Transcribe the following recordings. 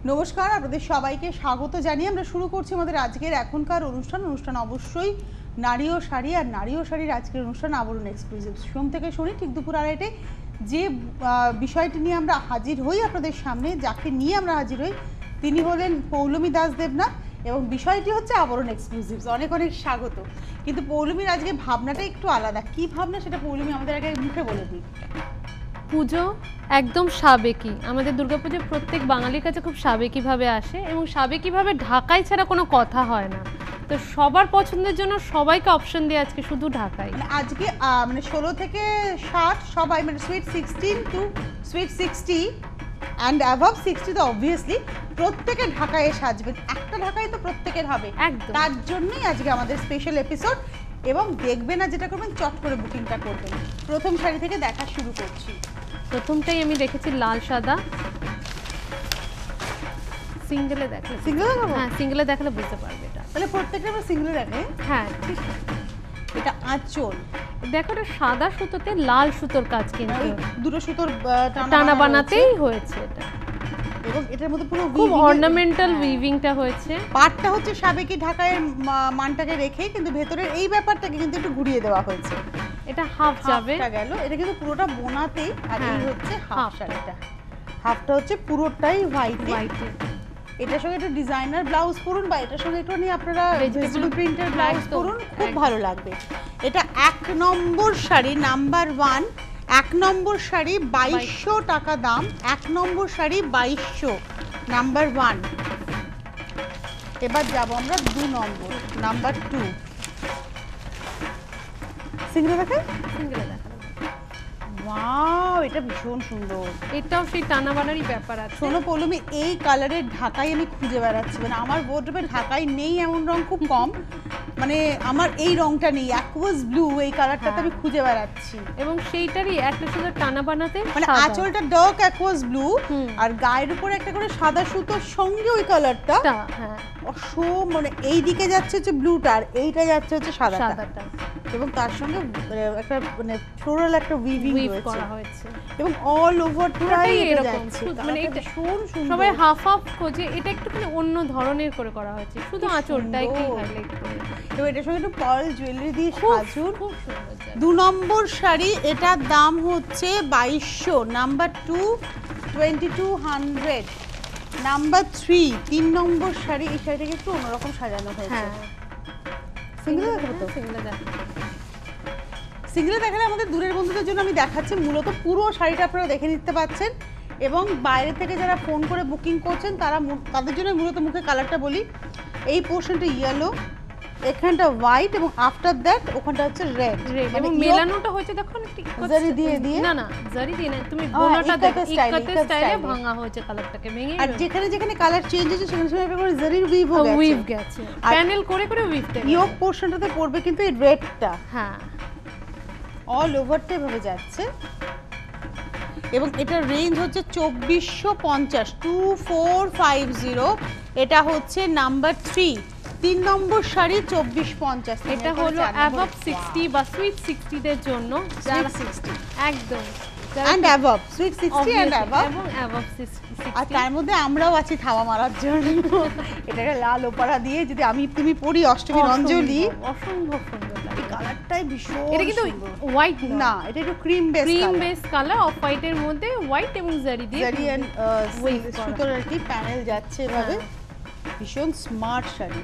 নমস্কার, আপনাদের সবাইকে স্বাগত জানিয়ে আমরা শুরু করছি আমাদের আজকের এখনকার অনুষ্ঠান অবশ্যই নারী ও শাড়ি। আর নারী ও শাড়ির আজকের অনুষ্ঠান আবরণ এক্সক্লুসিভ। সোম থেকে শনি ঠিক দুপুর আড়াইটায় যে বিষয়টি নিয়ে আমরা হাজির হই আপনাদের সামনে, যাকে নিয়ে আমরা হাজির হই তিনি হলেন পৌলমী দাস দেবনাথ এবং বিষয়টি হচ্ছে আবরণ এক্সক্লুসিভস। অনেক অনেক স্বাগত। কিন্তু পৌলমীর আজকে ভাবনাটা একটু আলাদা। কি ভাবনা সেটা পৌলমী আমাদের আগে মুখে বলে দিই। পুজো একদম সাবেকি, আমাদের দুর্গাপুজো প্রত্যেক বাঙালির কাছে খুব সাবেকিভাবে আসে এবং সাবেকিভাবে ঢাকাই ছাড়া কোনো কথা হয় না। তো সবার পছন্দের জন্য সবাইকে অপশন দিয়ে আজকে শুধু ঢাকাই। আজকে মানে 16 থেকে 60 সবাই, মানে সুইট 16 টু সুইট 60 অ্যান্ড অ্যাভাব 60 তো অবভিয়াসলি প্রত্যেকে ঢাকায় সাজবেন। একটা ঢাকায় তো প্রত্যেকের হবে, একদম তার জন্যই আজকে আমাদের স্পেশাল এপিসোড। এবং দেখবেন না, যেটা করবেন চট করে বুকিংটা করবেন। প্রথম শাড়ি থেকে দেখা শুরু করছি। প্রথমটাই আমি দেখেছি লাল সাদা। সিঙ্গেলে দেখলে, সিঙ্গেল দেখাবো? হ্যাঁ সিঙ্গেলে দেখলে বুঝতে পারবে এটা। তাহলে প্রত্যেকটা আমরা সিঙ্গেলে দেখাই। হ্যাঁ ঠিক। এটা আঁচল, দেখো এটা সাদা সুতোতে লাল সুতোর কাজ, কিন্তু দুটো সুতোর টানা বানাতেই হয়েছে এটা। এবং এটার মধ্যে পুরো খুব অর্নামেন্টাল উইভিংটা হয়েছে। পাটটা হচ্ছে সাবেকি ঢাকায় মানটাকে রেখে, কিন্তু ভেতরের এই ব্যাপারটাকে কিন্তু একটু ঘুরিয়ে দেওয়া হয়েছে। এটা হাফ যাবে গেল, এটা কিন্তু পুরোটা বোনাতেই। আর এই হচ্ছে হাফ হাফটা। শাড়িটা, হাফটা হচ্ছে পুরোটাই হোয়াইটে। এটার সঙ্গে একটু ডিজাইনার ব্লাউজ পরুন, বা এটার সঙ্গে একটু আপনারা ভেজিটেবল প্রিন্টের ব্লাউজ পরুন, খুব ভালো লাগবে। এটা 1 নম্বর শাড়ি, নাম্বার 1। 1 নম্বর শাড়ি 2200 টাকা দাম। 1 নম্বর শাড়ি 2200, নাম্বার 1। এবার যাব আমরা 2 নম্বর, নাম্বার 2। সিঙ্গেল দেখাই? সিঙ্গেলে দেখা। ওয়াও, এটা ভীষণ সুন্দর। এটাও সেই টানা বানারই ব্যাপার আছে। শোনো পৌলমী, এই কালারের ঢাকাই আমি খুঁজে বেড়াচ্ছি। মানে আমার ওয়ার্ডরোবে ঢাকাই নেই এমন রং খুব কম। মানে আমার এই রংটা নেই, অ্যাকুয়াস ব্লু, এই কালারটাতে আমি খুঁজে বেড়াচ্ছি। এবং সেইটারই একটা সুন্দর টানা বানাতে, মানে আঁচলটা ডার্ক অ্যাকুয়াস ব্লু, আর গায়ের উপরে একটা করে সাদা সুতোর সঙ্গে ওই কালারটা। হ্যাঁ মানে এই দিকে যাচ্ছে হচ্ছে ব্লুটা, আর এইটা যাচ্ছে হচ্ছে সাদাটা। এবং তার সঙ্গে একটা মানে ফ্লোরাল একটা উইভিং করা হয়েছে এবং অল ওভারটাই এরকম। মানে এটা সবাই হাফ হাফ খোঁজে, এটা একটুখানি অন্য ধরনের করে করা হয়েছে, শুধু আঁচলটাই কি হাইলাইট করে। এবং এটার সঙ্গে একটু পার্ল জুয়েলারি দিয়ে সাজুন। খুব সুন্দর। 2 নম্বর শাড়ি, এটার দাম হচ্ছে 2200, নাম্বার 2 2200, নাম্বার 3। 3 নম্বর শাড়ি, এই শাড়িটাকে একটু অন্যরকম সাজানো হয়েছে। সিঙ্গেল দেখাবো তো? সিঙ্গেলে দেখালে আমাদের দূরের বন্ধুদের জন্য আমি দেখাচ্ছি। মূলত পুরো শাড়িটা আপনারা দেখে নিতে পাচ্ছেন। এবং বাইরে থেকে যারা ফোন করে বুকিং করছেন তাদের জন্য মূলত মুখে কালারটা বলি। এই পোর্শনটা ইয়েলো, এখানটা হোয়াইট, এবং আফটার দ্যাট ওখানটা হচ্ছে রেড। এবং মেলানোটা হয়েছে দেখো জারি দিয়ে না জারি দিয়ে না, তুমি বোনাটা দেখো ইকাতে স্টাইলে ভাঙা হয়েছে, কালারটাকে ভেঙে। আর যেখানে যেখানে কালার চেঞ্জ হচ্ছে সেখানে সেখানে একটা করে জারির উইভ গেছে, প্যানেল করে করে উইভটা। ইয়োক পোর্শনটাতে পড়বে কিন্তু এই রেডটা। হ্যাঁ, অল ওভারটা এভাবে যাচ্ছে। এবং এটার রেঞ্জ হচ্ছে 2450, 2450। এটা হচ্ছে নাম্বার 3। 3 নম্বর শাড়ি 2450। এটা হলো অ্যাবভ 60 বা সুইট 60 দের জন্য, যারা 60 একদম and above, sweet 60 and above, এবং অ্যাবভ 60। আর তার মধ্যে আমরাও আছি থাওয়া মারার জন্য। এটাকে লাল ওপারা দিয়ে যদি আমি তুমি পড়ি অষ্টমীর অঞ্জলি, অসম্ভব সুন্দর লাগে। কালারটাই ভীষণ। এটা কিন্তু হোয়াইট না, এটা একটু ক্রিম বেস কালার, অফ হোয়াইটের মধ্যে হোয়াইট এবং জারি দিয়ে সুতোর আর কি প্যানেল যাচ্ছে এভাবে। ভীষণ স্মার্ট শাড়ি,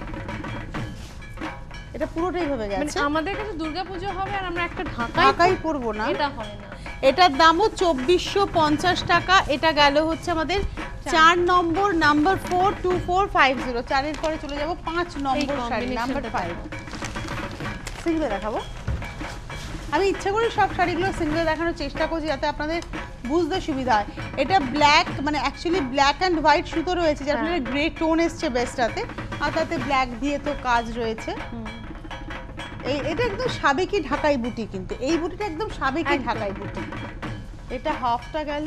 এটা পুরোটাই ভাবে গেছে। আমাদের কাছে দুর্গাপুজো হবে আর আমরা একটা ঢাকাই পরবো না, এটা হয় না। এটার দামও 2450 টাকা। এটা গেল হচ্ছে আমাদের 4 নম্বর, নাম্বার 4 2450। 4 এর পরে চলে যাব 5 নম্বর শাড়ি, নাম্বার 5। সিঙ্গেল দেখাবো। আমি ইচ্ছা করি সব শাড়িগুলো সিঙ্গেল দেখানোর চেষ্টা করছি যাতে আপনাদের বুঝতে সুবিধা হয়। এটা ব্ল্যাক, মানে অ্যাকচুয়ালি ব্ল্যাক অ্যান্ড হোয়াইট সুতো রয়েছে, যার ফলে গ্রে টোন এসছে বেস্টটাতে, আর তাতে ব্ল্যাক দিয়ে তো কাজ রয়েছে। এটা একদম সাবেকি ঢাকাই বুটি, কিন্তু এই বুটিটা একদম সাবেকি ঢাকাই বুটি। এটা হাফটা গেল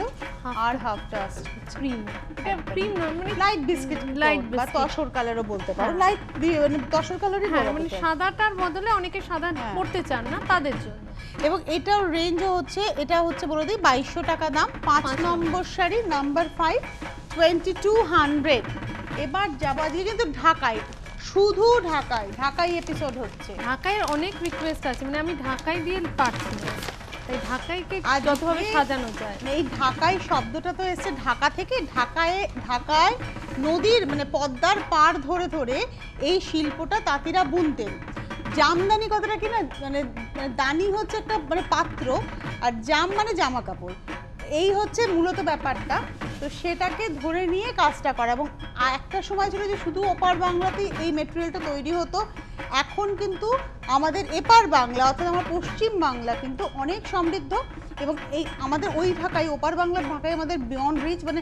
আর হাফটা আসছে ক্রিম। এটা ক্রিম না, মানে লাইট বিস্কিট, বা তসর কালারও বলতে পারো। লাইট মানে তসর কালারই বলা, মানে সাদাটার বদলে অনেকে সাদা পরতে চান না, তাদের জন্য। এবং এটার রেঞ্জও হচ্ছে, এটা হচ্ছে বলে দিই 2200 টাকা দাম। 5 নম্বর শাড়ি, নাম্বার 5। 2200। এবার যাবো আজকে কিন্তু ঢাকায়, শুধু ঢাকায় এপিসোড হচ্ছে। ঢাকায় অনেক রিকোয়েস্ট আছে, মানে আমি ঢাকায় দিয়ে পারছি না, তাই ঢাকাইকে আজকে যতভাবে সাজানো যায়। এই ঢাকাই শব্দটা তো এসছে ঢাকা থেকে। ঢাকায় নদীর মানে পদ্মার পাড় ধরে ধরে এই শিল্পটা তাঁতিরা বুনতেন। জামদানি কথাটা কি না, মানে দানি হচ্ছে একটা মানে পাত্র, আর জাম মানে জামা কাপড়, এই হচ্ছে মূলত ব্যাপারটা। তো সেটাকে ধরে নিয়ে কাজটা করা। এবং একটা সময় ছিল যে শুধু ওপার বাংলাতেই এই মেটেরিয়ালটা তৈরি হতো। এখন কিন্তু আমাদের এপার বাংলা অর্থাৎ আমার পশ্চিম বাংলা কিন্তু অনেক সমৃদ্ধ। এবং এই আমাদের ওই ঢাকায়, ওপার বাংলার ঢাকায় আমাদের বিয়ন্ড রিচ, মানে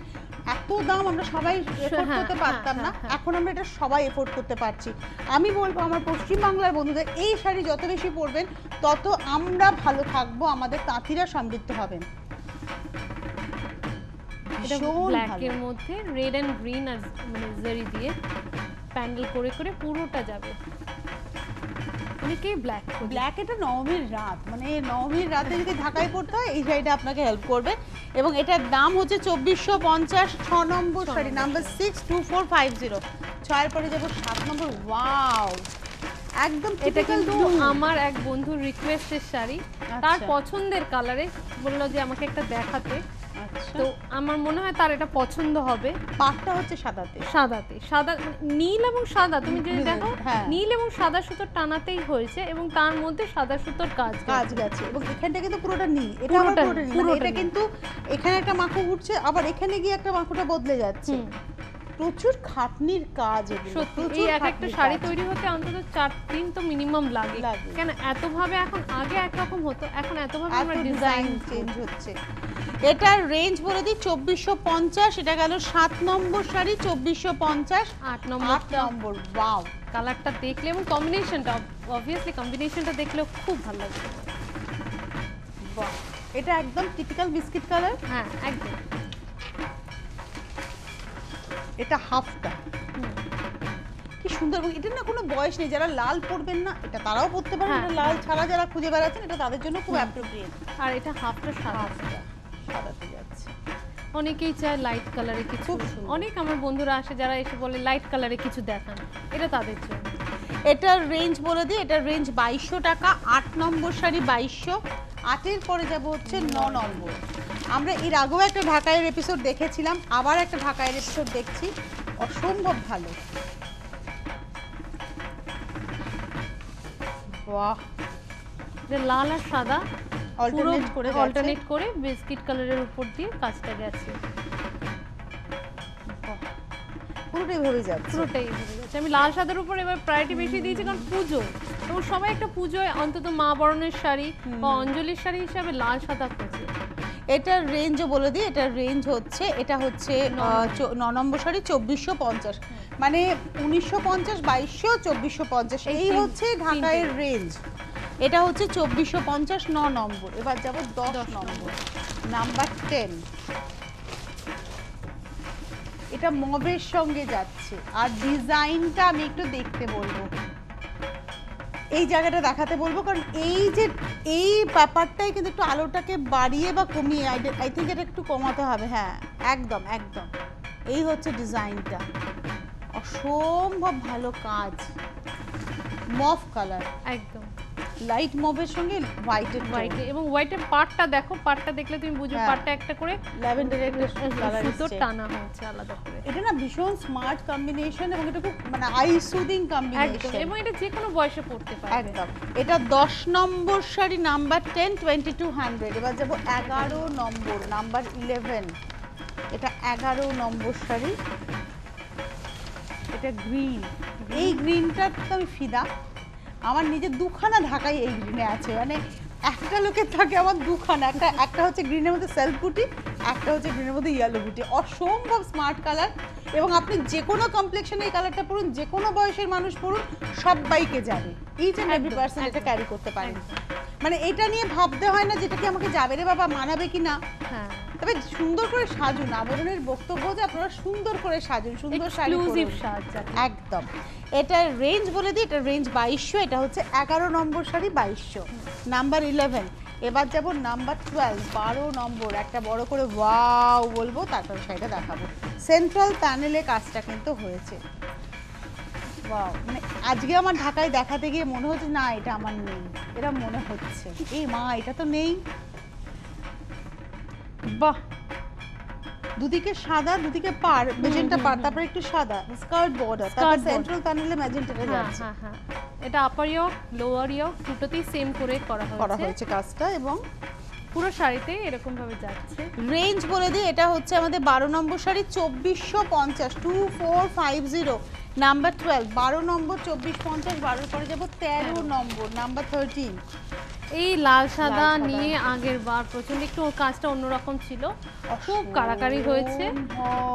এত দাম আমরা সবাই এফোর্ড করতে পারতাম না, এখন আমরা এটা সবাই এফোর্ড করতে পারছি। আমি বলবো আমার পশ্চিম বাংলার বন্ধুদের, এই শাড়ি যত বেশি পরবেন তত আমরা ভালো থাকবো, আমাদের তাঁতিরা সমৃদ্ধ হবেন। ব্ল্যাকের মধ্যে রেড এন্ড গ্রিন আর মানে জারি দিয়ে প্যান্ডেল করে করে পুরোটা যাবে। অনেকেই ব্ল্যাক, এটা নবমীর রাত, মানে নবমীর রাতে যদি ঢাকায় পড়তে হয় এই শাড়িটা আপনাকে হেল্প করবে। এবং এটার দাম হচ্ছে 2450, 6 নম্বর শাড়ি, নাম্বার 62450। 6 পরে যাবো 7 নম্বর। ওয়াও, একদম এটা কিন্তু আমার এক বন্ধুর রিকোয়েস্টের শাড়ি, তার পছন্দের কালারে বললো যে আমাকে একটা দেখাতে। তো আমার মনে হয় তার এটা পছন্দ হবে। পাটটা হচ্ছে সাদা নীল এবং সাদা, তুমি যদি দেখো নীল এবং সাদা সুতোর টানাতেই হয়েছে এবং তার মধ্যে সাদা সুতোর কাজ গেছে। এবং এখানটা কিন্তু পুরোটা নীল, এটা পুরোটা নীল, এটা কিন্তু এখানে একটা মাখো ঘুরছে, আবার এখানে গিয়ে একটা মাখোটা বদলে যাচ্ছে। প্রচুর খাটনির কাজ এগুলো। সত্যি এই এক একটা শাড়ি তৈরি হতে অন্তত 4 দিন তো মিনিমাম লাগে। কেন এতভাবে, এখন আগে একরকম হতো, এখন এতভাবে আমরা ডিজাইন চেঞ্জ হচ্ছে। এটার রেঞ্জ বলে দিই 2450। এটা গেল 7 নম্বর শাড়ি, 2450। 8 নম্বর। ওয়াও, কালারটা দেখলে এবং কম্বিনেশনটা, অবভিয়াসলি কম্বিনেশনটা দেখলেও খুব ভালো লাগে। বাহ, এটা একদম টিপিক্যাল বিস্কিট কালার। হ্যাঁ একদম। এটা হাফটা কি সুন্দর। এবং এটা না কোনো বয়স নেই, যারা লাল পরবেন না এটা তারাও পরতে পারেন, এটা লাল ছাড়া যারা খুঁজে বেড়াচ্ছেন এটা তাদের জন্য খুব অ্যাপ্রোপ্রিয়েট। আর এটা হাফটা সাদাতে যাচ্ছে। অনেকেই চায় লাইট কালারে কিছু, অনেক আমার বন্ধুরা আসে যারা এসে বলে লাইট কালারে কিছু দেখান, এটা তাদের জন্য। এটার রেঞ্জ বলে দিই, এটার রেঞ্জ 2200 টাকা। 8 নম্বর শাড়ি 2200। 8 পরে যাব হচ্ছে 9 নম্বর। আমরা এর আগেও একটা ঢাকাইয়ের এপিসোড দেখেছিলাম, আবার একটা ঢাকাইয়ের এপিসোড দেখছি, অসম্ভব ভালো। বাহ, লাল আর সাদা অল্টারনেট করে বিস্কিট কালারের উপর দিয়ে কাজটা গেছে। পুরোটাই ভরে যাচ্ছে। আমি লাল সাদার উপর এবার প্রায়োরিটি বেশি দিয়েছি, কারণ পুজো এবং সবাই একটা পুজোয় অন্তত মা বরণের শাড়ি বা অঞ্জলির শাড়ি হিসাবে লাল সাদা খোঁজে। এটার রেঞ্জও বলে দিই, এটার রেঞ্জ হচ্ছে, এটা হচ্ছে 9 নম্বর শাড়ি 2450। মানে 1950, 2200, 2450, এই হচ্ছে ঢাকাইয়ের রেঞ্জ। এটা হচ্ছে 2450, 9 নম্বর। এবার যাব 10 নম্বর, নাম্বার 10। এটা মবের সঙ্গে যাচ্ছে, আর ডিজাইনটা আমি একটু দেখতে বলবো, এই জায়গাটা দেখাতে বলবো, কারণ এই ব্যাপারটাই কিন্তু একটু আলোটাকে বাড়িয়ে বা কমিয়ে, আই থিঙ্ক এটা একটু কমাতে হবে। হ্যাঁ একদম একদম, এই হচ্ছে ডিজাইনটা, অসম্ভব ভালো কাজ। মফ কালার, একদম লাইট মফের সঙ্গে হোয়াইট এবং হোয়াইটের পার্টটা দেখো, পার্টটা দেখলে তুমি বুঝবে পার্টটা একটা করে ল্যাভেন্ডারের কালার সুতো টানা হচ্ছে আলাদা করে। এটা না ভীষণ স্মার্ট কম্বিনেশন এবং এটা খুব মানে আই সুদিং কম্বিনেশন, এবং এটা যে কোনো বয়সে পড়তে পারবে একদম। এটা 10 নম্বর শাড়ি, নাম্বার 10, 2200। এবার যাব 11 নম্বর, নাম্বার 11। এটা 11 নম্বর শাড়ি, এটা গ্রিন। এই গ্রিনটা তো আমি ফিদা, আমার নিজের দুখানা ঢাকাই এই গ্রিনে আছে, মানে একটা লোকের থাকে আমার দুখানা, একটা হচ্ছে গ্রিনের মধ্যে সেলফ বুটি, একটা হচ্ছে গ্রিনের মধ্যে ইয়েলো বুটি। অসম্ভব স্মার্ট কালার, এবং আপনি যে কোনো কমপ্লেক্সনে এই কালারটা পরুন, যে কোনো বয়সের মানুষ পরুন, সবাইকে যাবে। ইচ এন্ড এভরি পারসন এটা ক্যারি করতে পারেন। মানে এটা নিয়ে ভাবতে হয় না যেটা কি আমাকে যাবে রে বাবা, মানাবে কি না। হ্যাঁ, তবে সুন্দর করে সাজুন। আবরণের বক্তব্য যে আপনারা সুন্দর করে সাজুন, সুন্দর শাড়ি পরুন, একদম। এটার রেঞ্জ বলে দিই, এটার রেঞ্জ 2200। এটা হচ্ছে 11 নম্বর শাড়ি, 2200, নাম্বার 11। এবার যাব নাম্বার 12, 12 নম্বর। একটা বড় করে ওয়াও বলবো, তারপর শাড়িটা দেখাবো। সেন্ট্রাল প্যানেলে কাজটা কিন্তু হয়েছে। ওয়াও, মানে আজকে আমার ঢাকায় দেখাতে গিয়ে মনে হচ্ছে না এটা আমার নেই, এটা মনে হচ্ছে এই মা এটা তো নেই। বাহ, দুদিকে সাদা, দুদিকে পার মেজেন্টা পার, তারপর একটু সাদা স্কার্ট বর্ডার, তারপর সেন্ট্রাল প্যানেলে মেজেন্টাটা যাচ্ছে। হ্যাঁ হ্যাঁ, এটা আপার ইয়ক লোয়ার ইয়ক দুটোতেই সেম করে করা হয়েছে কাজটা, এবং পুরো শাড়িতে এরকম ভাবে যাচ্ছে। রেঞ্জ বলে দিই, এটা হচ্ছে আমাদের 12 নম্বর শাড়ি, 2450, 2450, নাম্বার 12, 12 নম্বর 2450, 12 পরে যাব 13 নম্বর, নাম্বার 13। এই লাল সাদা নিয়ে আগের বার প্রচন্ড একটু কাজটা অন্যরকম ছিল, খুব কারাকারি হয়েছে।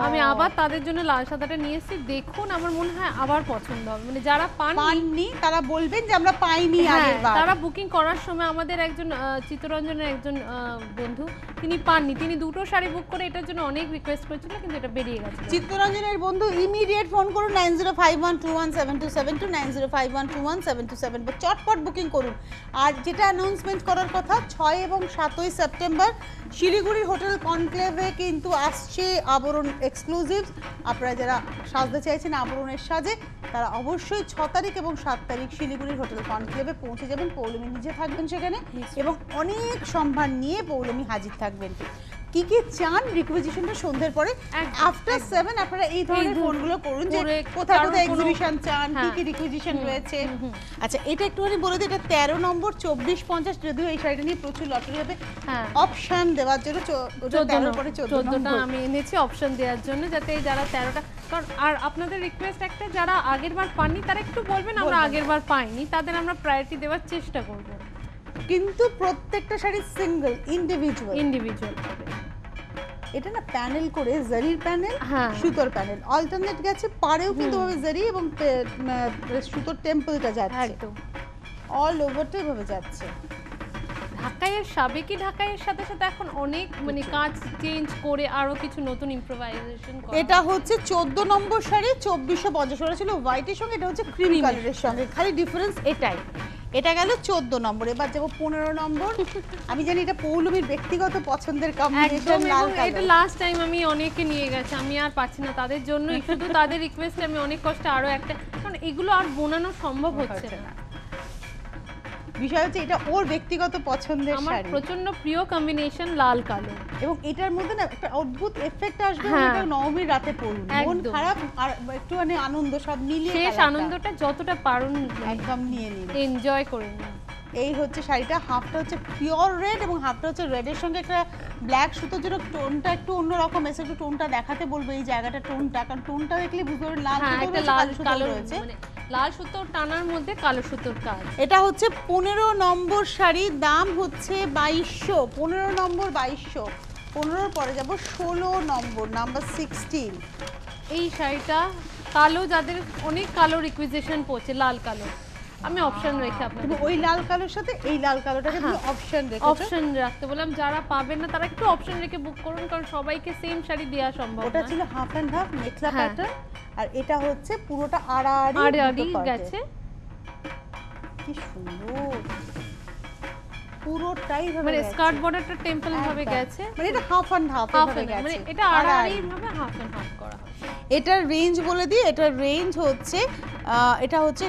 আমি আবার তাদের জন্য লাল সাদাটা নিয়ে এসেছি, দেখুন আমার মনে হয় আবার পছন্দ হবে। মানে যারা পাননি তারা বলবেন যে আমরা পাইনি আগের বার। তারা বুকিং করার সময় আমাদের একজন চিত্তরঞ্জনের একজন বন্ধু, তিনি পাননি, তিনি দুটো শাড়ি বুক করে এটার জন্য অনেক রিকোয়েস্ট করেছিল, কিন্তু এটা বেরিয়ে গেছে। চিত্তরঞ্জনের বন্ধু ইমিডিয়েট ফোন করুন 9051217272, 9051217272, চটপট বুকিং করুন। আর যেটা অ্যানাউন্সমেন্ট করার কথা, 6 এবং 7 সেপ্টেম্বর শিলিগুড়ির হোটেল কনক্লেভে কিন্তু আসছে আবরণ এক্সক্লুসিভ। আপনারা যারা সাজতে চাইছেন আবরণের সাজে, তারা অবশ্যই 6 তারিখ এবং 7 তারিখ শিলিগুড়ির হোটেল কনক্লেভে পৌঁছে যাবেন। পৌলমী নিজে থাকবেন সেখানে, এবং অনেক সম্ভার নিয়ে পৌলমী হাজির থাকবেন। কি কি চান রিকুইজিশনটা সন্ধ্যের পরে আফটার 7 আপনারা এই ধরনের ফোনগুলো করুন, যে কোথায় কোথায় এক্সিবিশন চান, কি কি রিকুইজিশন রয়েছে। আচ্ছা, এটা একটুখানি বলে দিই, এটা 13 নম্বর 2450, যদিও এই শাড়িটা নিয়ে প্রচুর লটারি হবে। অপশন দেওয়ার জন্য 13 পরে 14টা আমি এনেছি অপশন দেওয়ার জন্য, যাতে যারা 13টা, কারণ আর আপনাদের রিকোয়েস্ট একটা, যারা আগের বার পাননি তারা একটু বলবেন আমরা আগের বার পাইনি, তাদের আমরা প্রায়োরিটি দেওয়ার চেষ্টা করব। কিন্তু প্রত্যেকটা শাড়ি সিঙ্গেল ইন্ডিভিজুয়াল হবে। এটা না প্যানেল করে, জারির প্যানেল, সুতোর প্যানেল অল্টারনেট গেছে, পারেও কিন্তু ভাবে জারি এবং সুতোর টেম্পলটা যাচ্ছে, একদম অল ওভারটা এভাবে যাচ্ছে। ঢাকাইয়ের সাবেকি ঢাকাইয়ের সাথে সাথে এখন অনেক মানে কাজ চেঞ্জ করে আরো কিছু নতুন ইমপ্রোভাইজেশন করা। এটা হচ্ছে 14 নম্বর শাড়ি, 2450, ওটা ছিল হোয়াইটের সঙ্গে, এটা হচ্ছে ক্রিম কালারের সঙ্গে, খালি ডিফারেন্স এটাই। এটা গেল 14 নম্বর। এবার যাব 15 নম্বর। আমি জানি এটা পৌলমীর ব্যক্তিগত পছন্দের কম্বিনেশন, লাল কালার। এটা লাস্ট টাইম আমি অনেকে নিয়ে গেছে, আমি আর পাচ্ছি না, তাদের জন্য শুধু তাদের রিকোয়েস্টে আমি অনেক কষ্ট আরো একটা, কারণ এগুলো আর বোনানো সম্ভব হচ্ছে না। বিষয় হচ্ছে এটা ওর ব্যক্তিগত পছন্দের শাড়ি, আমার প্রচন্ড প্রিয় কম্বিনেশন লাল কালো, এবং এটার মধ্যে না একটা অদ্ভুত এফেক্ট আসবে। এটা নবমীর রাতে পরুন, মন খারাপ আর একটু মানে আনন্দ সব মিলিয়ে শেষ আনন্দটা যতটা পারুন একদম নিয়ে নিন, এনজয় করে নিন। এই হচ্ছে শাড়িটা, হাফটা হচ্ছে পিওর রেড এবং হাফটা হচ্ছে রেডের সঙ্গে একটা ব্ল্যাক সুতোর জন্য টোনটা একটু অন্যরকম এসে, একটু টোনটা দেখাতে বলবো এই জায়গাটা টোনটা, কারণ টোনটা দেখলে বুঝতে পারবেন লাল সুতো রয়েছে, মানে লাল সুতোর টানার মধ্যে কালো সুতোর কাজ। এটা হচ্ছে 15 নম্বর শাড়ি, দাম হচ্ছে 2200, 15 নম্বর 2200। 15 পরে যাব 16 নম্বর, নাম্বার 16। এই শাড়িটা কালো, যাদের অনেক কালো রিকুইজিশন পড়ছে লাল কালো, আমি অপশন রেখে আপনাদের ওই লাল কালোর সাথে এই লাল কালোটাকে আমি অপশন রাখতে বললাম, যারা পাবেন না তারা একটু অপশন রেখে বুক করুন, কারণ সবাইকে সেম শাড়ি দেওয়া সম্ভব না। ওটা ছিল half and half mekhela pattern, আর এটা হচ্ছে পুরোটা আড়াআড়ি গেছে। কি সুন্দর, পুরোটাই ভাবে মানে স্কার্ট বর্ডারটা টেম্পল ভাবে গেছে, মানে এটা হাফ এন্ড হাফ ভাবে গেছে, মানে এটা আড়াআড়ি ভাবে হাফ এন্ড হাফ করা। এটার রেঞ্জ বলে দিই, এটার রেঞ্জ হচ্ছে এটা হচ্ছে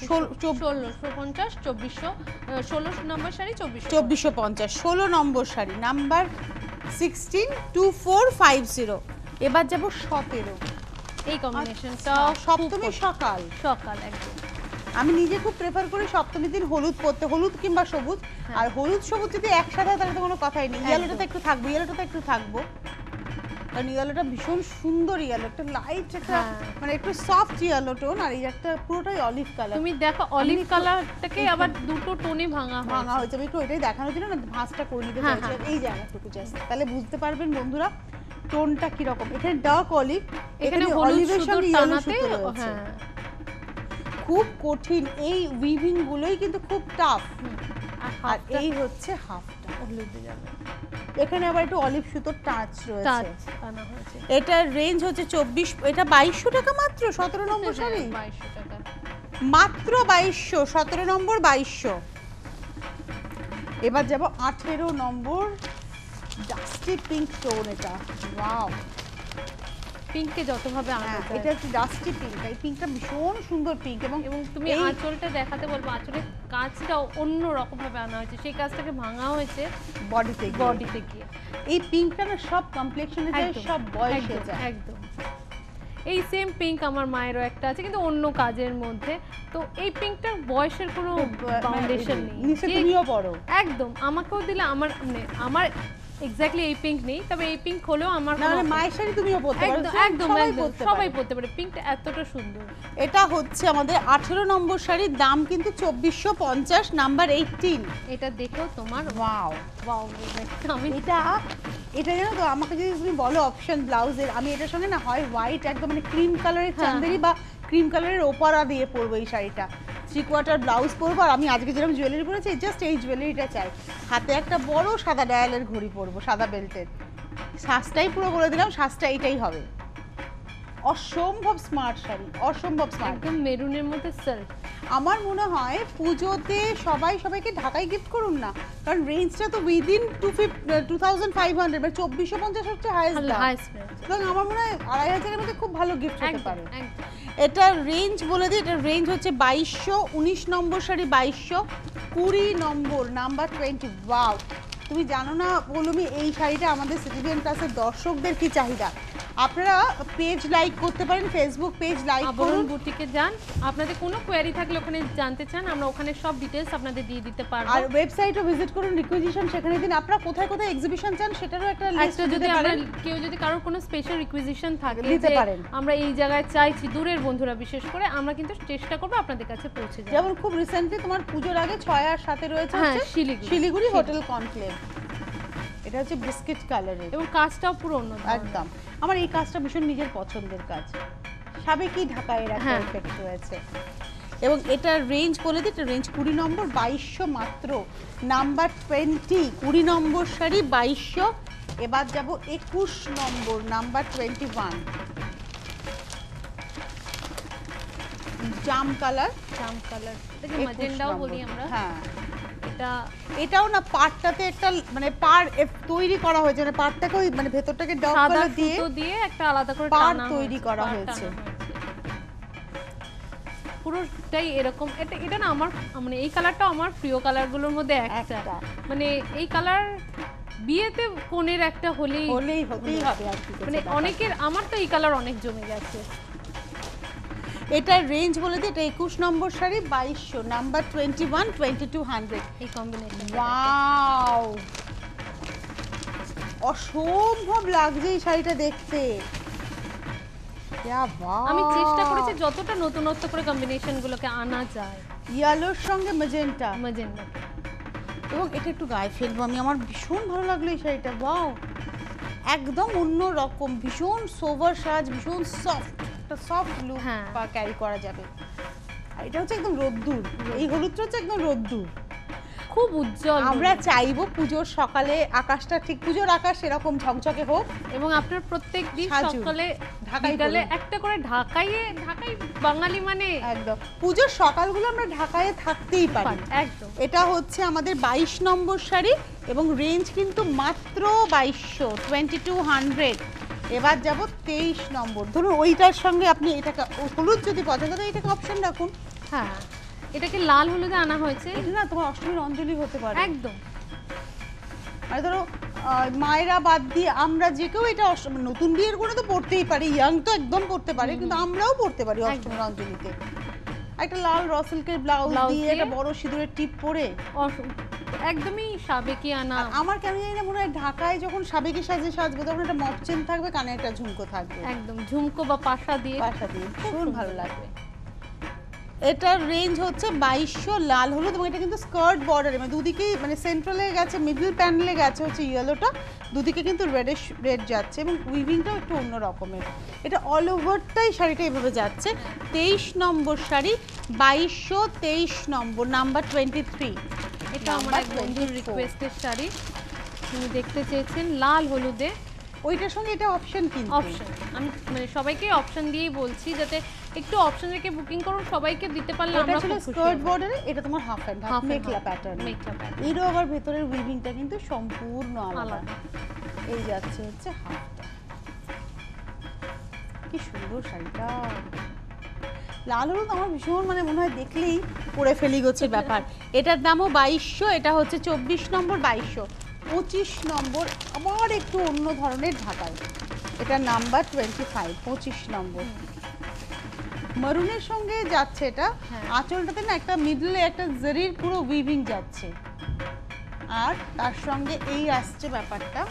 1650, 16 নম্বর শাড়ি 2450, 16 নম্বর শাড়ি, নাম্বার 16, 2450। এবার যাব 17। এই কম্বিনেশনটা সপ্তমী সকাল একদম আমি নিজে খুব প্রেফার করি সপ্তমীর দিন হলুদ পরতে, হলুদ কিংবা সবুজ। আর হলুদ সবুজ যদি একসাথে তাহলে তো কোনো কথাই নেই, ইয়েলোটা একটু থাকবো, ইয়েলোটা একটু থাকবো, কারণ ইয়েলোটা ভীষণ সুন্দর ইয়েলো, একটা লাইট একটা মানে একটু সফট ইয়েলো টোন, আর এই একটা পুরোটাই অলিভ কালার। তুমি দেখো অলিভ কালারটাকে আবার দুটো টোনে ভাঙা হয়েছে, আমি একটু ওইটাই দেখানোর জন্য না ভাঁজটা করে নিতে চাইছিলাম এই জায়গাটুকু জাস্ট, তাহলে বুঝতে পারবেন বন্ধুরা টোনটা কি রকম। এখানে ডার্ক অলিভ, এখানে অলিভের সঙ্গে ইয়েলো সুতো রয়েছে, খুব কঠিন। এই উইভিং গুলোই কিন্তু খুব টাফ। আর এই হচ্ছে হাফটা, এখানে আবার একটু অলিভ সুতোর টাচ রয়েছে। এটার রেঞ্জ হচ্ছে 24, এটা 2200 টাকা মাত্র। 17 নম্বর শাড়ি 2200 টাকা মাত্র, 2200, 17 নম্বর 2200। এবার যাব 18 নম্বর ডাস্টি পিঙ্ক টোন। এটা ওয়াও, পিঙ্ককে যতভাবে আনা যায়। এটা হচ্ছে ডাস্টি পিঙ্ক। এই পিঙ্কটা ভীষণ সুন্দর পিঙ্ক, এবং তুমি আঁচলটা দেখাতে বলবো, আঁচলের কাজটা অন্য রকম ভাবে আনা হয়েছে, সেই কাজটাকে ভাঙা হয়েছে বডিতে গিয়ে। এই পিঙ্কটা না সব কমপ্লেক্সনে যায়, সব বয়সে যায়। একদম এই সেম পিঙ্ক আমার মায়েরও একটা আছে, কিন্তু অন্য কাজের মধ্যে। তো এই পিঙ্কটার বয়সের কোনো বাউন্ডেশন নেই, নিচে তুমিও পড়ো। একদম আমাকেও দিলে আমার এক্স্যাক্টলি এই পিঙ্ক নেই, তবে এই পিঙ্ক হলেও আমার মায়ের শাড়ি তুমিও পরতে পারো। একদম সবাই পরতে পারে, পিঙ্কটা এতটা সুন্দর। এটা হচ্ছে আমাদের 18 নম্বর শাড়ির দাম কিন্তু 2450, নাম্বার 18। এটা দেখেও তোমার ওয়াও ওয়াও, আমি এটা জানো তো, আমাকে যদি তুমি বলো অপশন ব্লাউজের, আমি এটার সঙ্গে না হয় হোয়াইট একদম মানে ক্রিম কালারের চান্দেরি বা ক্রিম কালারের ওপারা দিয়ে পরবো এই শাড়িটা, 3/4 ব্লাউজ পরবো। আর আমি আজকে যেরকম জুয়েলারি পরেছি, জাস্ট এই জুয়েলারিটা চাই, হাতে একটা বড় সাদা ডায়ালের ঘড়ি পরবো, সাদা বেল্টের। সাজটাই পুরো বলে দিলাম, সাজটা এইটাই হবে। অসম্ভব স্মার্ট শাড়ি, অসম্ভব স্মার্ট, একদম মেরুনের মধ্যে সিল্ক। আমার মনে হয় পুজোতে সবাইকে ঢাকাই গিফট করুন না, কারণ রেঞ্জটা তো উইদিন 2500, মানে 2450 হচ্ছে হাইয়েস্ট দাম। সুতরাং আমার মনে হয় 2500 এর মধ্যে খুব ভালো গিফট হতে পারে। এটা রেঞ্জ বলে দিই, এটা রেঞ্জ হচ্ছে 2200, 19 নম্বর শাড়ি 2200, 20 নম্বর নাম্বার 20। ওয়াও, তুমি জানো না বলুমি, এই শাড়িটা আমাদের সিটিজেন প্লাসের দর্শকদের কি চাহিদা। আপনারা পেজ লাইক করতে পারেন, ফেসবুক পেজ লাইক করুন, বুটিকে যান, আপনাদের কোনো কোয়েরি থাকলে ওখানে জানতে চান, আমরা ওখানে সব ডিটেইলস আপনাদের দিয়ে দিতে পারবো। আর ওয়েবসাইটও ভিজিট করুন, রিকুইজিশন সেখানে দিন। আপনারা কোথায় কোথায় এক্সিবিশন চান সেটারও একটা লিস্ট যদি আমরা কেউ যদি কারোর কোনো স্পেশাল রিকুইজিশন থাকে দিতে পারেন, আমরা এই জায়গায় চাইছি, দূরের বন্ধুরা বিশেষ করে, আমরা কিন্তু চেষ্টা করব আপনাদের কাছে পৌঁছে যাওয়ার। যেমন খুব রিসেন্টলি তোমার পুজোর আগে 6 আর 7 রয়েছে শিলিগুড়ি হোটেল কনক্লেভ। এটা হচ্ছে বিস্কিট কালারের, এবং কাজটাও পুরো অন্য একদম। আমার এই কাজটা ভীষণ নিজের পছন্দের কাজ, সাবেকি ঢাকায় এর একটা এফেক্ট রয়েছে। এবং এটার রেঞ্জ বলে দিই, এটা রেঞ্জ 20 নম্বর 2200 মাত্র, নাম্বার 20। 20 নম্বর শাড়ি 2200। এবার যাব 21 নম্বর নাম্বার 21, জাম কালার। দেখে ম্যাজেন্ডাও বলি আমরা। হ্যাঁ, এটাও না পাড়টাতে একটা মানে পাড় তৈরি করা হয়েছে, মানে পাড়টাকে ওই মানে ভেতরটাকে ডক কালার দিয়ে একটা আলাদা করে পাড় তৈরি করা হয়েছে, পুরোটাই এরকম। এটা না আমার মানে এই কালারটা আমার প্রিয় কালারগুলোর মধ্যে একটা, মানে এই কালার বিয়েতে কোণের একটা হতেই হবে আর কি, মানে অনেকের, আমার তো এই কালার অনেক জমে গেছে। এটার রেঞ্জ বলে দিই, এটা 21 নম্বর শাড়ি 2200, নাম্বার 21, 2200 এই কম্বিনেশন। ওয়াও, অসম্ভব লাগছে এই শাড়িটা দেখতে। আমি চেষ্টা করেছি যতটা নতুনত্ব করে কম্বিনেশনগুলোকে আনা যায়। ইয়েলোর সঙ্গে ম্যাজেন্টা, এবং এটা একটু গায়ে ফেলবো আমি, আমার ভীষণ ভালো লাগলো এই শাড়িটা। ওয়াও, একদম অন্য রকম, ভীষণ সোভার সাজ, ভীষণ সফট লুক ক্যারি করা যাবে। আর এটা হচ্ছে একদম রোদ্দুর, এই হলুদটা হচ্ছে একদম রোদ্দুর, খুব উজ্জ্বল। আমরা চাইবো পুজোর সকালে আকাশটা ঠিক পুজোর আকাশ এরকম ঝকঝকে হোক, এবং আপনার প্রত্যেক দিন সকালে ঢাকায় একটা করে ঢাকাই বাঙালি মানে একদম পুজোর সকালগুলো আমরা ঢাকায় থাকতেই পারি একদম। এটা হচ্ছে আমাদের 22 নম্বর শাড়ি, এবং রেঞ্জ কিন্তু মাত্র 2200, 2200। এবার যাব 23 নম্বর। ধরুন ওইটার সঙ্গে আপনি এটাকে হলুদ যদি পছন্দ হয় এটাকে অপশন রাখুন। হ্যাঁ, এটাকে লাল হলুদে আনা হয়েছে, এটা না তোমার অষ্টমীর অঞ্জলি হতে পারে একদম। মানে ধরো মায়েরা বাদ দিয়ে আমরা যে কেউ এটা নতুন বিয়ের করে তো পড়তেই পারি, ইয়াং তো একদম পড়তে পারে, কিন্তু আমরাও পড়তে পারি অষ্টমীর অঞ্জলিতে। একটা লাল রসিলকের ব্লাউজ দিয়ে একটা বড় সিঁদুরের টিপ পরে একদমই সাবেকি আনা। আমার কেন জানি না মনে হয় ঢাকায় যখন সাবেকি সাজে সাজবো তখন একটা মপচেন থাকবে, কানে একটা ঝুমকো থাকবে, একদম ঝুমকো বা পাশা দিয়ে ভীষণ ভালো লাগবে। এটার রেঞ্জ হচ্ছে 2200, লাল হলুদ, এবং এটা কিন্তু স্কার্ট বর্ডারে, মানে দুদিকেই, মানে সেন্ট্রালে গেছে, মিডল প্যানেলে গেছে হচ্ছে ইয়েলোটা, দুদিকে কিন্তু রেড যাচ্ছে, এবং উইভিংটাও একটু অন্য রকমের। এটা অল ওভারটাই শাড়িটা এভাবে যাচ্ছে। 23 নম্বর শাড়ি 2200, 23 নম্বর নাম্বার 23। এটা আমার এক বন্ধুর রিকোয়েস্টের শাড়ি, তিনি দেখতে চেয়েছেন লাল হলুদে, ওইটার সঙ্গে এটা অপশন কিন্তু অপশন আমি মানে সবাইকে অপশন দিয়েই বলছি যাতে একটু অপশন রেখে বুকিং করুন, সবাইকে দিতে পারলে এটা আমরা ছিল খুব খুশি স্কার্ট হব। বর্ডারে, এটা তোমার half and half mekhela pattern. Mekhela pattern এরও আবার ভেতরের উইভিংটা কিন্তু সম্পূর্ণ আলাদা। আলাদা। এই যাচ্ছে হচ্ছে হাফটা। কি সুন্দর শাড়িটা, লাল হলুদ আমার ভীষণ মানে মনে হয় দেখলেই পরে ফেলি গোছে ব্যাপার। এটার দামও 2200, এটা হচ্ছে 24 নম্বর 2200। 25 নম্বর আবার একটু অন্য ধরনের ঢাকায়, এটা নাম্বার 25, 25 নম্বর মারুনের সঙ্গে যাচ্ছে এটা। আঁচলটাতে না একটা মিডলে একটা জরির পুরো উইভিং যাচ্ছে, আর তার সঙ্গে এই আসছে ব্যাপারটা,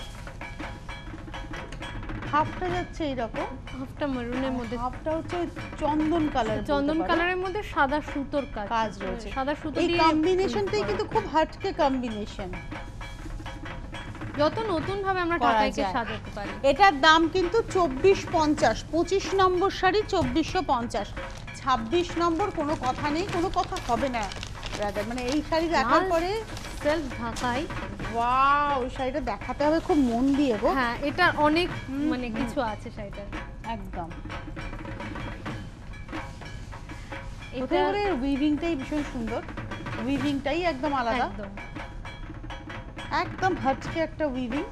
হাফটা যাচ্ছে এইরকম, হাফটা মেরুনের মধ্যে, হাফটা হচ্ছে চন্দন কালার, চন্দন কালারের মধ্যে সাদা সুতোর কাজ রয়েছে। সাদা সুতো এই দিয়ে কম্বিনেশনটাই কিন্তু খুব হাটকে কম্বিনেশন, যত নতুন ভাবে আমরা করা ঢাকাইকে যায়। সাজাতে পারি। এটার দাম কিন্তু 2450, 25 নম্বর শাড়ি 2450, 26 নম্বর কোনো কথা নেই, কোনো কথা হবে না রাদার। মানে এই শাড়ি দেখার পরে সেলফ ঢাকাই, ওয়াও, ওই শাড়িটা দেখাতে হবে খুব মন দিয়ে গো। হ্যাঁ এটা অনেক মানে কিছু আছে শাড়িটার একদম। এটা এটা উইভিংটাই ভীষণ সুন্দর, উইভিংটাই একদম আলাদা, একদম। একদম হাটকে একটা উইভিং।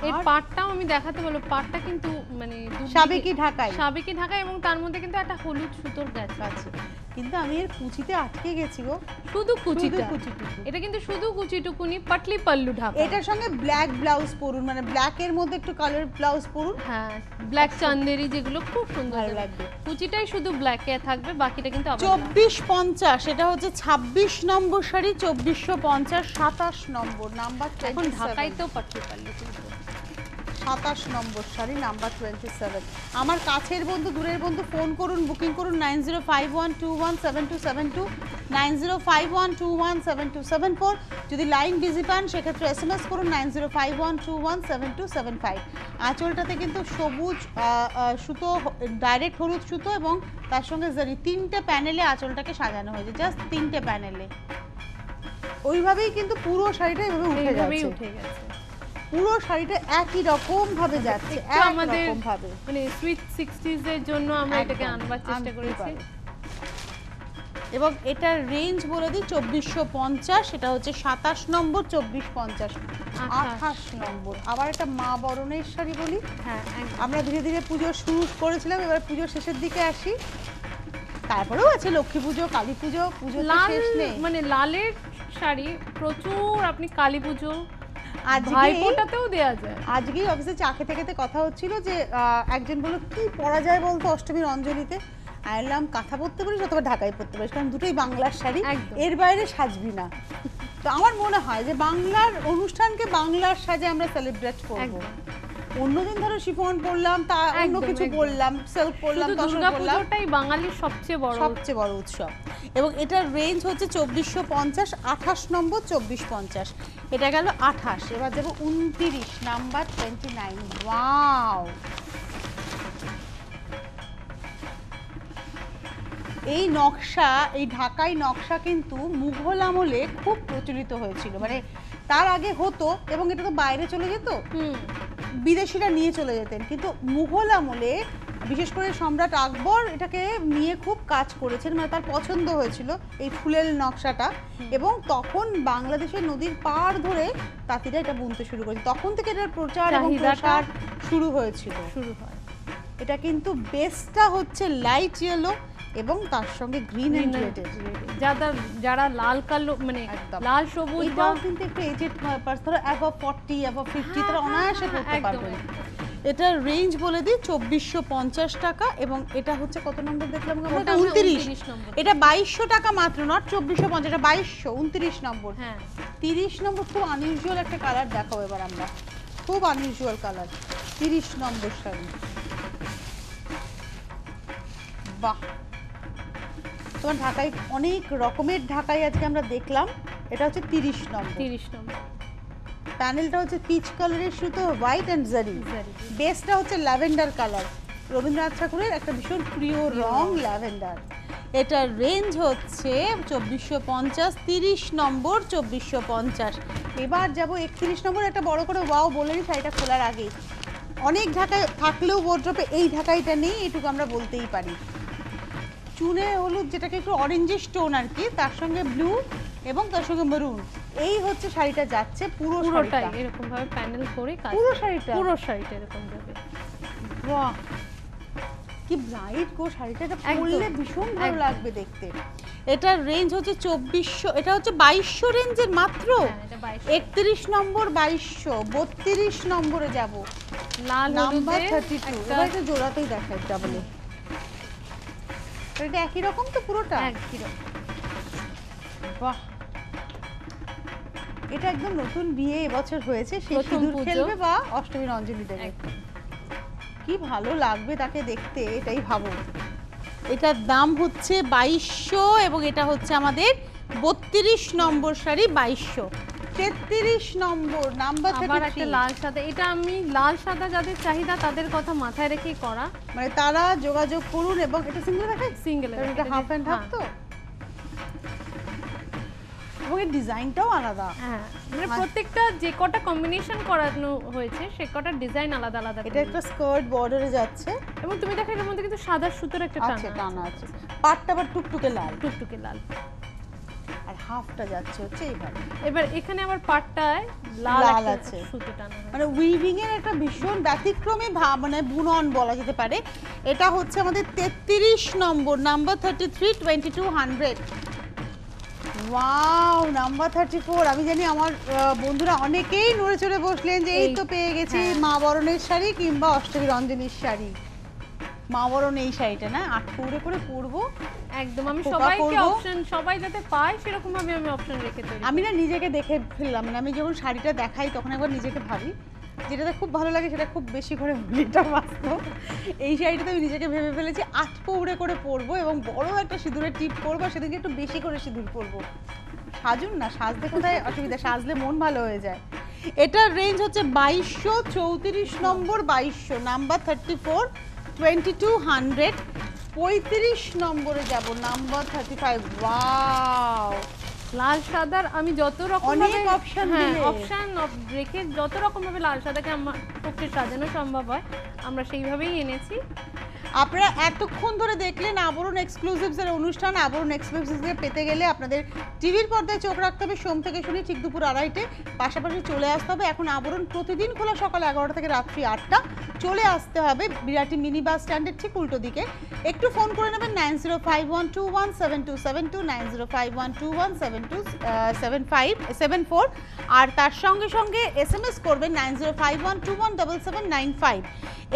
এর পাটটাও আমি দেখাতে বলবো, পাটটা কিন্তু মানে সাবেকি ঢাকাই, সাবেকি ঢাকা, এবং তার মধ্যে কিন্তু একটা হলুদ সুতোর গাছ আছে, কিন্তু আমি এর কুচিতে আটকে গেছি গো, শুধু কুচিটা। কুচিটুকু। এটা কিন্তু শুধু কুচিটুকুনি, পাটলি পাল্লু ঢাকা। এটার সঙ্গে ব্ল্যাক ব্লাউজ পরুন, মানে ব্ল্যাক এর মধ্যে একটু কালার ব্লাউজ পরুন, হ্যাঁ ব্ল্যাক চান্দেরি যেগুলো খুব সুন্দর ভালো লাগবে। কুচিটাই শুধু ব্ল্যাক এ থাকবে, বাকিটা কিন্তু আবার 2450, এটা হচ্ছে 26 নম্বর শাড়ি 2450, 27 নম্বর নাম্বার, এখন ঢাকাইতেও পাটলি পাল্লু কিন্তু 27 নম্বর শাড়ি নাম্বার 27। আমার কাছের বন্ধু দূরের বন্ধু ফোন করুন, বুকিং করুন 9051217272, 9051217274। যদি লাইন বিজি পান সেক্ষেত্রে SMS করুন 9051217275। আঁচলটাতে কিন্তু সবুজ সুতো, ডাইরেক্ট হলুদ সুতো এবং তার সঙ্গে জারি, 3টে প্যানেলে আঁচলটাকে সাজানো হয়েছে, জাস্ট 3টে প্যানেলে। ওইভাবেই কিন্তু পুরো শাড়িটা এভাবে উঠে উঠে গেছে। পুরো শাড়িটা একই রকম ভাবে যাচ্ছে, আমাদের একরকম ভাবে, মানে সুইট 60s এর জন্য আমরা এটাকে আনবার চেষ্টা করেছি। এবং এটার রেঞ্জ বলে দিই 2450, এটা হচ্ছে 27 নম্বর 2450, 28 নম্বর। আবার একটা মা বরণের শাড়ি বলি, হ্যাঁ আমরা ধীরে ধীরে পুজো শুরু করেছিলাম, এবার পুজোর শেষের দিকে আসি, তারপরেও আছে লক্ষ্মী পুজো, কালী পুজো, পুজো শেষ নেই। মানে লালের শাড়ি প্রচুর আপনি কালী পুজো আজকে ভাইফোঁটাতেও দেয়া যায়। আজকেই অফিসে চা খেতে খেতে কথা হচ্ছিল যে একজন বলল কি পরা যায় বলতো অষ্টমীর অঞ্জলিতে, আইলাম কাঁথা পরতে পারিস অথবা ঢাকাই পরতে পারিস, কারণ দুটোই বাংলার শাড়ি, এর বাইরে সাজবি না। তো আমার মনে হয় যে বাংলার অনুষ্ঠানকে বাংলার সাজে আমরা সেলিব্রেট করব। অন্যদিন ধরো শিফন পরলাম, তা অন্য কিছু বললাম, সিল্ক পরলাম, দুর্গা পুজোটাই বাঙালির সবচেয়ে বড় উৎসব। এবং এটার রেঞ্জ হচ্ছে 2450, 28 নম্বর 2450, এটা গেল 28। এবার যাবো 29 নাম্বার 29। ওয়াও, এই নকশা, এই ঢাকাই নকশা কিন্তু মুঘল আমলে খুব প্রচলিত হয়েছিল, মানে তার আগে হতো এবং এটা তো বাইরে চলে যেত, বিদেশিরা নিয়ে চলে যেতেন, কিন্তু মুঘল আমলে বিশেষ করে সম্রাট আকবর এটাকে নিয়ে খুব কাজ করেছেন, মানে তার পছন্দ হয়েছিল এই ফুলের নকশাটা, এবং তখন বাংলাদেশের নদীর পাড় ধরে তাঁতিরা এটা বুনতে শুরু করেছে, তখন থেকে এটার প্রচার এবং প্রসার শুরু হয়েছিল। এটা কিন্তু বেসটা হচ্ছে লাইট ইয়েলো এবং তার সঙ্গে গ্রিন এন্ড রেড, যারা লাল কালো মানে লাল সবুজ, এটাও কিন্তু একটু এজেড পার্সন, ধরো অ্যাবভ 40 অ্যাবভ 50 তারা অনায়াসে পড়তে পারবে। এটার রেঞ্জ বলে দিই 2450 টাকা, এবং এটা হচ্ছে কত নম্বর দেখলাম আমরা, 29 নম্বর। এটা 2200 টাকা মাত্র, নট 2450, এটা 2200, 29 নম্বর। হ্যাঁ 30 নম্বর খুব আনইউজুয়াল একটা কালার দেখাবো এবার আমরা, খুব আনইউজুয়াল কালার, 30 নম্বর শাড়ি। বাহ, তোমার ঢাকাই অনেক রকমের ঢাকাই আজকে আমরা দেখলাম। এটা হচ্ছে 30 নম্বর। প্যানেলটা হচ্ছে পিচ কালারের সুতো, হোয়াইট এন্ড জারি, বেসটা হচ্ছে ল্যাভেন্ডার কালার, রবীন্দ্রনাথ ঠাকুরের একটা ভীষণ প্রিয় রং ল্যাভেন্ডার। এটার রেঞ্জ হচ্ছে 2450, 30 নম্বর 2450। এবার যাব 31 নম্বর, একটা বড় করে ওয়াও বলে নিই শাড়িটা খোলার আগে। অনেক ঢাকায় থাকলেও ওয়ার্ড্রপে এই ঢাকাইটা নেই, এটুকু আমরা বলতেই পারি। চুনে হলুদ, যেটাকে একটু অরেঞ্জিশ টোন আর কি, তার সঙ্গে ব্লু এবং তার সঙ্গে মেরুন, এই হচ্ছে শাড়িটা যাচ্ছে পুরোটাই এরকম ভাবে প্যানেল করে কাজ। পুরো শাড়িটা এরকম যাবে। বাহ, কি ব্রাইট গো শাড়িটা, এটা পরলে ভীষণ ভালো লাগবে দেখতে। এটার রেঞ্জ হচ্ছে 2400, এটা হচ্ছে 2200 রেঞ্জের মাত্র। 31 নম্বর 2200, 32 নম্বরে যাব, লাল নাম্বার 32। এবার এটা জোড়াতেই দেখাই ডাবলে। এটা একই রকম তো পুরোটা একই রকম। বাহ, এটা একদম নতুন বিয়ে এবছর হয়েছে, সে সিঁদুর খেলবে বা অষ্টমীর অঞ্জলি দেবে, কি ভালো লাগবে তাকে দেখতে, এটাই ভাবো। এটার দাম হচ্ছে 2200 এবং এটা হচ্ছে আমাদের 32 নম্বর শাড়ি 2200। 33 নম্বর নাম্বার 33। আবার একটা লাল সাদা, এটা আমি লাল সাদা যাদের চাহিদা তাদের কথা মাথায় রেখেই করা, মানে তারা যোগাযোগ করুন। এবং এটা সিঙ্গেল দেখাই, সিঙ্গেল, এটা হাফ এন্ড হাফ তো, এবং এর ডিজাইনটাও আলাদা। হ্যাঁ, মানে প্রত্যেকটা যে কটা কম্বিনেশন করানো হয়েছে সে কটা ডিজাইন আলাদা আলাদা। এটা একটা স্কার্ট বর্ডারে যাচ্ছে এবং তুমি দেখো এর মধ্যে কিন্তু সাদা সুতোর একটা টানা আছে, পাটটা আবার টুকটুকে লাল, আর হাফটা যাচ্ছে হচ্ছে এইভাবে। এবার এখানে আবার পাটটায় লাল আছে সুতো টানা, মানে উইভিং এর একটা ভীষণ ব্যতিক্রমী মানে বুনন বলা যেতে পারে। এটা হচ্ছে আমাদের 33 নম্বর, নাম্বার 33, 2200। Wow, number 34। আমি জানি আমার বন্ধুরা অনেকেই নড়ে চড়ে বসলেন যে এই তো পেয়ে গেছি মা বরণের শাড়ি কিংবা অষ্টমীর অঞ্জলির শাড়ি। মা বরণ এই শাড়িটা না 8 পৌড়ে করে পরবো একদম। আমি সবাইকে অপশন, সবাই যাতে পায় সেরকম ভাবে আমি অপশন রেখে তৈরি। আমি না নিজেকে দেখে ফেললাম, মানে আমি যখন শাড়িটা দেখাই তখন একবার নিজেকে ভাবি যেটাতে খুব ভালো লাগে সেটা খুব বেশি করে এটা বাস্তব। এই শাড়িটাতে আমি নিজেকে ভেবে ফেলেছি 8 পৌড়ে করে পরবো এবং বড় একটা সিঁদুরের টিপ পরবো, সেদিকে একটু বেশি করে সিঁদুর পরবো। সাজুন না, সাজতে কোথায় অসুবিধা, সাজলে মন ভালো হয়ে যায়। এটার রেঞ্জ হচ্ছে 2200, 34 নম্বর 2200, নাম্বার 34, 2200। 35 নম্বরে যাব, নাম্বার 35। ওয়াও, লাল সাদার আমি যত রকম অনেক অপশন রেখে যত রকম ভাবে লাল সাদাকে আমার পক্ষে সাজানো সম্ভব হয় আমরা সেইভাবেই এনেছি। আপনারা এতক্ষণ ধরে দেখলেন আবরণ এক্সক্লুসিভস এর অনুষ্ঠান। আবরণ এক্সক্লুসিভস পেতে গেলে আপনাদের টিভির পর্দায় চোখ রাখতে হবে সোম থেকে শনি ঠিক দুপুর 2:30-টে, পাশাপাশি চলে আসতে হবে। এখন আবরণ প্রতিদিন খোলা সকাল 11টা থেকে রাত্রি 8টা। চলে আসতে হবে বিরাটি মিনি বাস স্ট্যান্ডের ঠিক উল্টো দিকে। একটু ফোন করে নেবেন 9051217272, 9051217274, আর তার সঙ্গে সঙ্গে SMS করবেন 9051217795।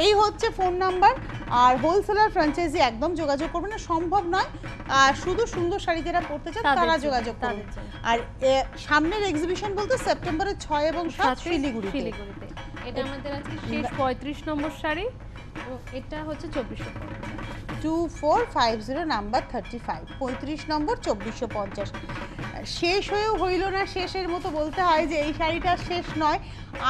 এই হচ্ছে ফোন নাম্বার। আর হোলসেলার ফ্র্যাঞ্চাইজি একদম যোগাযোগ করবেন না, সম্ভব নয়। শুধু সুন্দর শাড়ি যারা পরতে চান তারা যোগাযোগ করবেন। আর সামনের এক্সিবিশন বলতে সেপ্টেম্বরের 6 এবং 7 শিলিগুড়িতে। এটা আমাদের আজকে শেষ 35 নম্বর শাড়ি, এটা হচ্ছে 2450, 2450, নাম্বার 35, 35 নম্বর 2450। শেষ হয়েও হইল না শেষের মতো, বলতে হয় যে এই শাড়িটা শেষ নয়।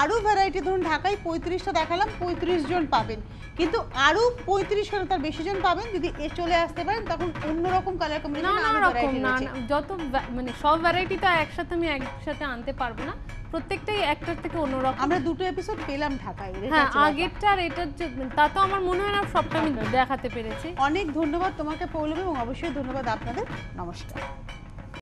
আরও ভ্যারাইটি, ধরুন ঢাকায় 35টা দেখালাম, 35 জন পাবেন, কিন্তু আরও 35 হলে তার বেশি জন পাবেন যদি চলে আসতে পারেন, তখন অন্যরকম কালার কম্বিনেশন। যত মানে সব ভ্যারাইটি তো একসাথে আমি একসাথে আনতে পারবো না, প্রত্যেকটাই একটার থেকে অন্যরকম। আমরা দুটো এপিসোড পেলাম ঢাকায়, হ্যাঁ আগেরটা আর এটার, তা তো আমার মনে হয় না সবটা আমি দেখাতে পেরেছি। অনেক ধন্যবাদ তোমাকে পৌলমী, এবং অবশ্যই ধন্যবাদ আপনাদের। নমস্কার।